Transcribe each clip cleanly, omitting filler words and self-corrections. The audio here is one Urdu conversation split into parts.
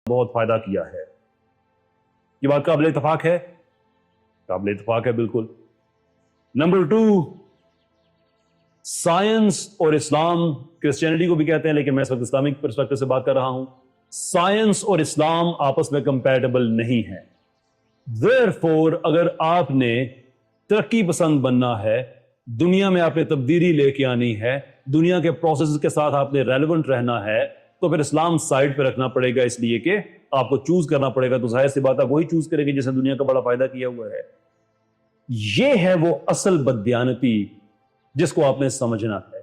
بہت فائدہ کیا ہے. یہ بات قابل اتفاق ہے؟ قابل اتفاق ہے بالکل. نمبر 2، سائنس اور اسلام، کرسچینٹی کو بھی کہتے ہیں لیکن میں اس وقت اسلامک پرسپیکٹو سے بات کر رہا ہوں. سائنس اور اسلام آپس میں کمپیٹیبل نہیں ہے. Therefore اگر آپ نے ترقی پسند بننا ہے، دنیا میں آپ نے تبدیلی لے کے آنی ہے، دنیا کے پروسیس کے ساتھ آپ نے ریلیونٹ رہنا ہے، تو پھر اسلام سائڈ پہ رکھنا پڑے گا، اس لیے کہ آپ کو چوز کرنا پڑے گا. تو ظاہر سی بات ہے وہی چوز کرے گی جس نے دنیا کا بڑا فائدہ کیا ہوا ہے. یہ ہے وہ اصل بددیانتی جس کو آپ نے سمجھنا ہے.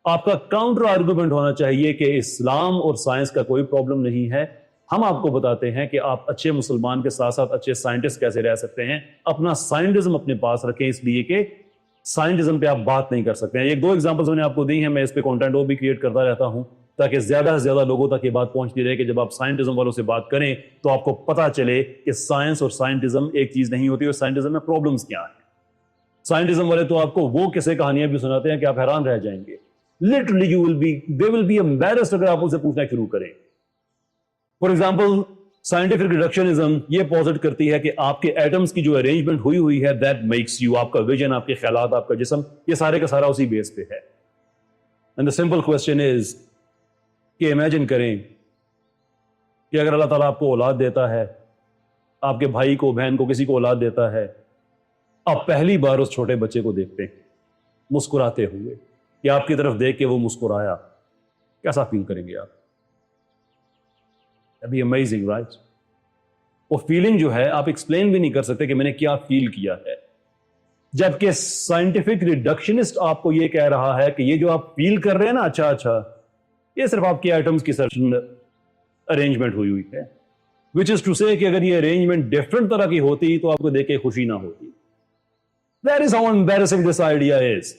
آپ کا کاؤنٹر آرگومنٹ ہونا چاہیے کہ اسلام اور سائنس کا کوئی پرابلم نہیں ہے. ہم آپ کو بتاتے ہیں کہ آپ اچھے مسلمان کے ساتھ ساتھ اچھے سائنٹسٹ کیسے رہ سکتے ہیں. اپنا سائنٹزم اپنے پاس رکھیں، اس لیے کہ سائنٹزم پہ آپ بات نہیں کر سکتے ہیں. یہ 2 ایگزامپلز میں نے آپ کو دی ہیں. میں اس پہ کانٹینٹ اور بھی کریٹ کرتا رہتا ہوں تاکہ زیادہ سے زیادہ لوگوں تک یہ بات پہنچتی رہے کہ جب آپ سائنٹزم والوں سے بات کریں تو آپ کو پتا چلے کہ سائنس اور سائنٹزم ایک چیز نہیں ہوتی، اور سائنٹزم میں پرابلمز کیا ہیں. سائنٹزم والے تو آپ کو وہ قصے کہانیاں بھی سناتے ہیں کہ آپ حیران رہ جائیں گے. Literally they will be embarrassed اگر آپ ان سے پوچھنا شروع کریں. فار ایگزامپل سائنٹیفک ریڈکشنزم یہ پوزٹ کرتی ہے کہ آپ کے ایٹمز کی جو ارینجمنٹ ہوئی ہے دیٹ میکس یو، آپ کا ویژن، آپ کے خیالات، آپ کا جسم، یہ سارے کا سارا اسی بیس پہ ہے. And the simple question is کہ امیجن کریں کہ اگر اللہ تعالیٰ آپ کو اولاد دیتا ہے، آپ کے بھائی کو، بہن کو، کسی کو اولاد دیتا ہے، آپ پہلی بار اس چھوٹے بچے کو دیکھتے ہیں مسکراتے ہوئے، یا آپ کی طرف دیکھ کے وہ مسکرایا، کیسا فیل کریں گے آپ؟ ابھی امیزنگ رائٹ. وہ فیلنگ جو ہے آپ ایکسپلین بھی نہیں کر سکتے کہ میں نے کیا فیل کیا ہے. جبکہ سائنٹیفک ریڈکشنسٹ آپ کو یہ کہہ رہا ہے کہ یہ جو آپ فیل کر رہے ہیں نا، اچھا یہ صرف آپ کے ایٹمز کی ارینجمنٹ ہوئی ہے. وچ از ٹو سے کہ اگر یہ ارینجمنٹ ڈفرنٹ طرح کی ہوتی تو آپ کو دیکھ کے خوشی نہ ہوتی. That is how embarrassing this idea is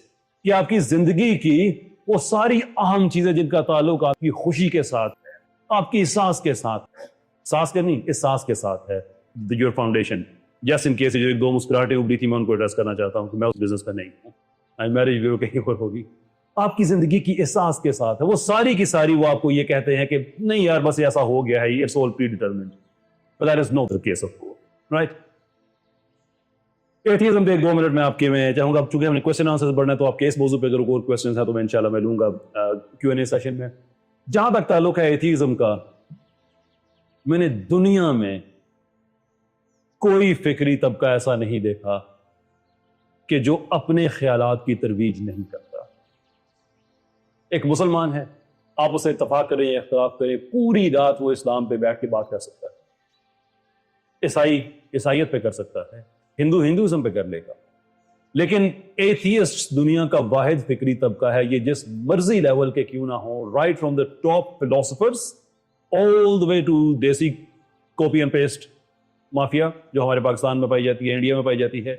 کہ آپ کی زندگی کی وہ ساری اہم چیزیں جن کا تعلق آپ کی خوشی کے ساتھ ہے، آپ کی احساس کے ساتھ ہے، سانس کے نہیں، احساس کے ساتھ ہے. your foundation just in case جو 2 مسکراہٹیں ابری تھی میں ان کو ایڈریس کرنا چاہتا ہوں کہ میں اس بزنس کا نہیں ہوں، میرج ویڈیو کہیں اور ہوگی. آپ کی زندگی کی احساس کے ساتھ ہے وہ ساری کی ساری. وہ آپ کو یہ کہتے ہیں کہ نہیں یار بس ایسا ہو گیا ہے، it's all predetermined. But that is not the case of course, right? Atheism پہ 1-2 منٹ میں آپ کے میں چاہوں گا. چونکہ ہم نے کوشچن آنسر پڑھنا ہے تو آپ کے اس موضوع پہ اگر اور کوشچنز ہیں تو میں انشاءاللہ میں لوں گا Q&A سیشن میں. جہاں تک تعلق ہے ایتھیزم کا، میں نے دنیا میں کوئی فکری طبقہ ایسا نہیں دیکھا کہ جو اپنے خیالات کی ترویج نہیں کرتا. ایک مسلمان ہے، آپ اسے اتفاق کریں یا اختلاف کریں، پوری رات وہ اسلام پہ بیٹھ کے بات کر سکتا ہے، عیسائی عیسائیت پہ کر سکتا ہے، ہندوازم پہ کر لے گا. لیکن ایتھیسٹ دنیا کا واحد فکری طبقہ ہے. یہ جس مرضی لیول کے کیوں نہ ہو، right from the top philosophers all the way to دیسی کاپی اینڈ پیسٹ مافیا جو ہمارے پاکستان میں پائی جاتی ہے، انڈیا میں پائی جاتی ہے،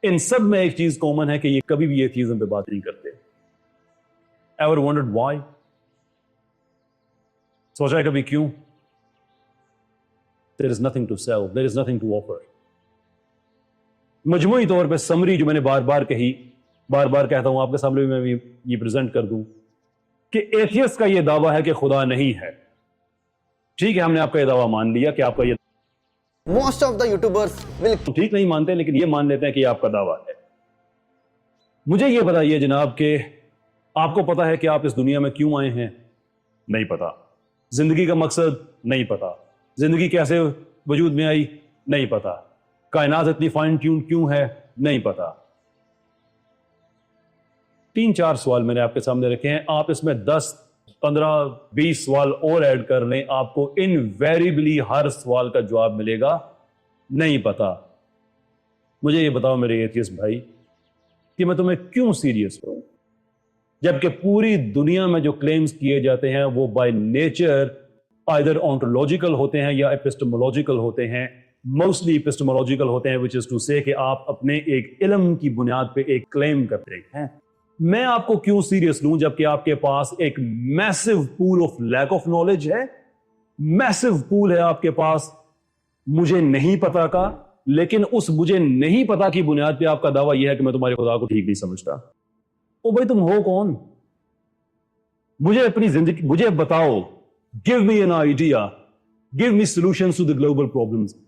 ان سب میں ایک چیز کامن ہے کہ یہ کبھی بھی ایتھیزم پہ بات نہیں کرتے. Ever wondered why? سوچا ہے کبھی کیوں؟ there is nothing to sell, there is nothing to offer. مجموعی طور پہ سمری جو میں نے بار بار کہی، بار بار کہتا ہوں آپ کے سامنے بھی میں یہ پریزنٹ کر دوں کہ ایتھیسٹ کا یہ دعویٰ ہے کہ خدا نہیں ہے. ٹھیک ہے، ہم نے آپ کا یہ دعویٰ مان لیا کہ آپ کا یہ Most of the YouTubers will ٹھیک نہیں مانتے لیکن یہ مان لیتے ہیں کہ یہ آپ کا دعویٰ ہے. مجھے یہ بتائیے جناب کہ آپ کو پتا ہے کہ آپ اس دنیا میں کیوں آئے ہیں؟ نہیں پتا. زندگی کا مقصد؟ نہیں پتا. زندگی کیسے وجود میں آئی؟ نہیں پتا. کائنات اتنی فائن ٹیون کیوں ہے؟ نہیں پتا. 3-4 سوال میں نے آپ کے سامنے رکھے ہیں. آپ اس میں 10 15 20 سوال اور ایڈ کر لیں، آپ کو انویریبلی ہر سوال کا جواب ملے گا نہیں پتا. مجھے یہ بتاؤ میرے ایتھیسٹ بھائی کہ میں تمہیں کیوں سیریس کروں، جبکہ پوری دنیا میں جو کلیمز کیے جاتے ہیں وہ بائی نیچر آئیدر آنٹولوجیکل ہوتے ہیں یا ایپسٹمولوجیکل ہوتے ہیں. موسٹلی ایپسٹمولوجیکل ہوتے ہیں، وچ از ٹو سے کہ آپ اپنے ایک علم کی بنیاد پہ ایک کلیم کرتے ہیں. میں آپ کو کیوں سیریس لوں جبکہ آپ کے پاس ایک meso pool of lake of knowledge ہے، میسو پول ہے آپ کے پاس مجھے نہیں پتا کا. لیکن اس مجھے نہیں پتا کی بنیاد پہ آپ کا دعویٰ یہ ہے کہ میں تمہارے خدا کو ٹھیک نہیں سمجھتا. او بھائی تم ہو کون؟ مجھے اپنی زندگی مجھے بتاؤ. Give me an idea give me solutions to the global problems.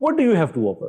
What do you have to offer?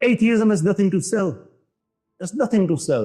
Atheism has nothing to sell. There's nothing to sell.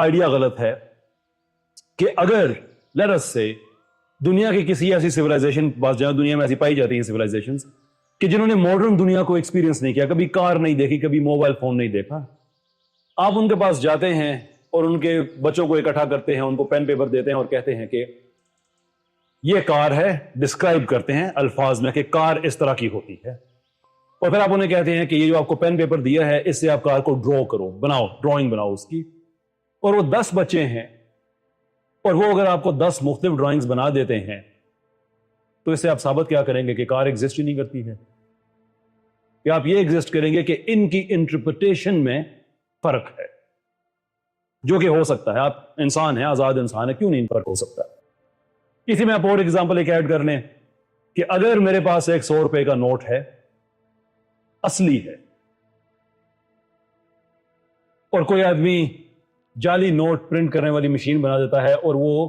Idea غلط ہے کہ اگر لیٹ اس سے دنیا کی کسی ایسی سویلائزیشن پاس جائیں, دنیا میں ایسی پائی جاتی ہیں سویلائزیشنز کہ جنہوں نے ماڈرن دنیا کو ایکسپیرینس نہیں کیا, کبھی کار نہیں دیکھی, کبھی موبائل فون نہیں دیکھا, آپ ان کے پاس جاتے ہیں اور ان کے بچوں کو اکٹھا کرتے ہیں, ان کو پین پیپر دیتے ہیں اور کہتے ہیں کہ یہ کار ہے, ڈسکرائب کرتے ہیں الفاظ میں کہ کار اس طرح کی ہوتی ہے, اور پھر آپ انہیں کہتے ہیں کہ یہ جو آپ کو پین پیپر دیا ہے اس سے آپ کار کو ڈرا کرو, بناؤ, ڈرائنگ بناؤ اس کی, اور وہ 10 بچے ہیں اور وہ اگر آپ کو 10 مختلف ڈرائنگز بنا دیتے ہیں تو اس سے آپ ثابت کیا کریں گے کہ کار ایگزسٹ ہی نہیں کرتی ہے, کہ آپ یہ ایگزسٹ کریں گے کہ ان کی انٹرپریٹیشن میں فرق ہے, جو کہ ہو سکتا ہے, آپ انسان ہیں, آزاد انسان ہے, کیوں نہیں فرق ہو سکتا. اسی میں آپ اور ایگزامپل ایک ایڈ کر لیں کہ اگر میرے پاس ایک 100 روپے کا نوٹ ہے, اصلی ہے, اور کوئی آدمی جعلی نوٹ پرنٹ کرنے والی مشین بنا دیتا ہے اور وہ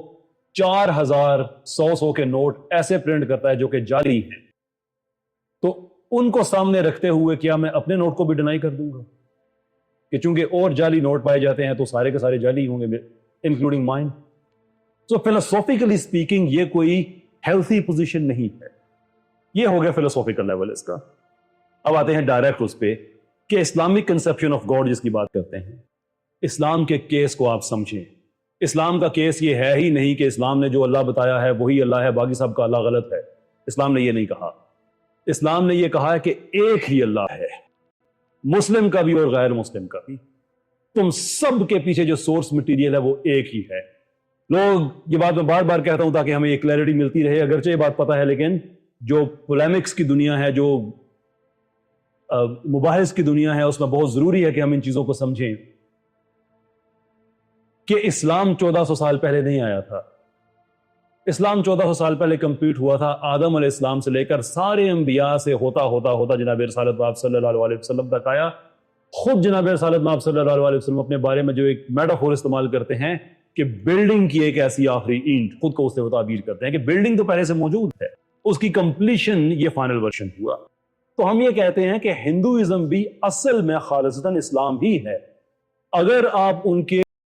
4100 کے نوٹ ایسے پرنٹ کرتا ہے جو کہ جعلی ہیں, تو ان کو سامنے رکھتے ہوئے کیا میں اپنے نوٹ کو بھی ڈینائی کر دوں گا کہ چونکہ اور جعلی نوٹ پائے جاتے ہیں تو سارے کے سارے جعلی ہوں گے, انکلوڈنگ مائن. سو فلسافیکلی اسپیکنگ یہ کوئی ہیلتھی پوزیشن نہیں ہے. یہ ہو گیا فلسافیکل لیول اس کا. اب آتے ہیں ڈائریکٹ اس پہ کہ اسلامک کنسپشن آف گاڈ جس کی بات کرتے ہیں, اسلام کے کیس کو آپ سمجھیں. اسلام کا کیس یہ ہے ہی نہیں کہ اسلام نے جو اللہ بتایا ہے وہی اللہ ہے, باقی سب کا اللہ غلط ہے. اسلام نے یہ نہیں کہا. اسلام نے یہ کہا ہے کہ ایک ہی اللہ ہے, مسلم کا بھی اور غیر مسلم کا بھی. تم سب کے پیچھے جو سورس مٹیریل ہے وہ ایک ہی ہے. لوگ یہ بات میں بار بار کہتا ہوں تاکہ ہمیں یہ کلیئرٹی ملتی رہے, اگرچہ یہ بات پتہ ہے لیکن جو پولیمکس کی دنیا ہے, جو مباحث کی دنیا ہے, اس میں بہت ضروری ہے کہ ہم ان چیزوں کو سمجھیں کہ اسلام 1400 سال پہلے نہیں آیا تھا. اسلام 1400 سال پہلے کمپلیٹ ہوا تھا آدم علیہ السلام سے لے کر سارے انبیاء سے ہوتا ہوتا ہوتا جناب رسالت باب صلی اللہ علیہ وسلم تک آیا. خود جناب رسالت باب صلی اللہ علیہ وسلم اپنے بارے میں جو ایک میٹافور استعمال کرتے ہیں کہ بلڈنگ کی ایک ایسی آخری اینٹ, خود کو اس سے تعبیر کرتے ہیں کہ بلڈنگ تو پہلے سے موجود ہے, اس کی کمپلیشن یہ فائنل ورژن ہوا. تو ہم یہ کہتے ہیں کہ ہندوازم بھی اصل میں خالصتاً اسلام ہی ہے. اگر آپ ان کے